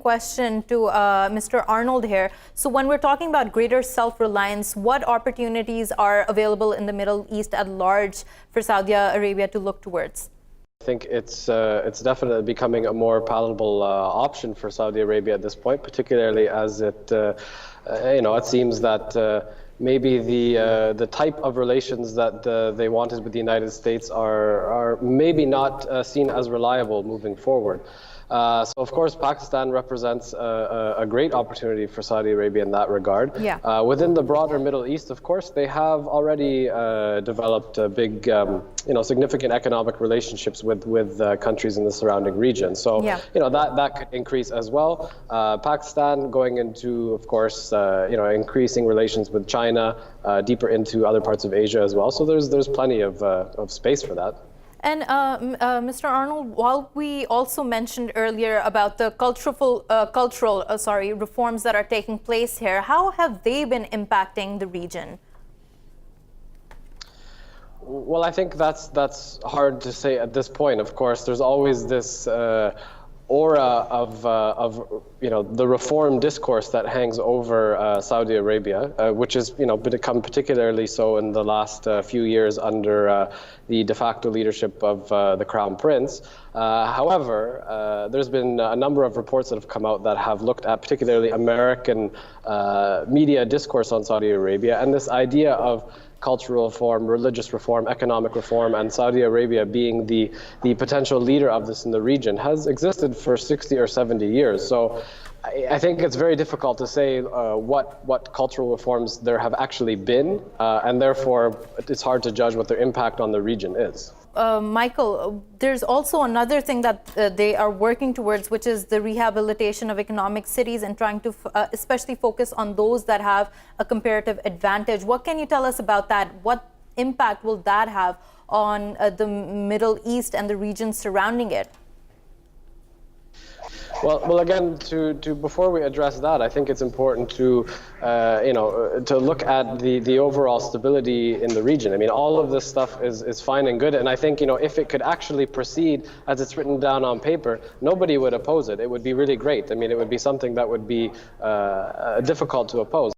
question to Mr. Arnold here. So when we're talking about greater self-reliance, what opportunities are available in the Middle East at large for Saudi Arabia to look towards? I think it's definitely becoming a more palatable option for Saudi Arabia at this point, particularly as it seems that maybe the type of relations that they wanted with the United States are maybe not seen as reliable moving forward. So of course, Pakistan represents a great opportunity for Saudi Arabia in that regard. Yeah. Within the broader Middle East, of course, they have already developed big, significant economic relationships with countries in the surrounding region. So, yeah. That could increase as well. Pakistan going into, of course, increasing relations with China, deeper into other parts of Asia as well. So there's plenty of space for that. And Mr. Arnold, while we also mentioned earlier about the cultural reforms that are taking place here, how have they been impacting the region? Well, I think that's hard to say at this point. Of course, there's always this aura of the reform discourse that hangs over Saudi Arabia, which has become particularly so in the last few years under the de facto leadership of the Crown Prince. However, there's been a number of reports that have come out that have looked at particularly American media discourse on Saudi Arabia, and this idea of cultural reform, religious reform, economic reform, and Saudi Arabia being the potential leader of this in the region has existed for 60 or 70 years. So I think it's very difficult to say what cultural reforms there have actually been, and therefore it's hard to judge what their impact on the region is. Michael, there's also another thing that they are working towards, which is the rehabilitation of economic cities and trying to especially focus on those that have a comparative advantage. What can you tell us about that? What impact will that have on the Middle East and the region surrounding it? Well, again, before we address that, I think it's important to look at the overall stability in the region. I mean, all of this stuff is fine and good, and I think if it could actually proceed as it's written down on paper, nobody would oppose it. It would be really great. I mean, it would be something that would be difficult to oppose.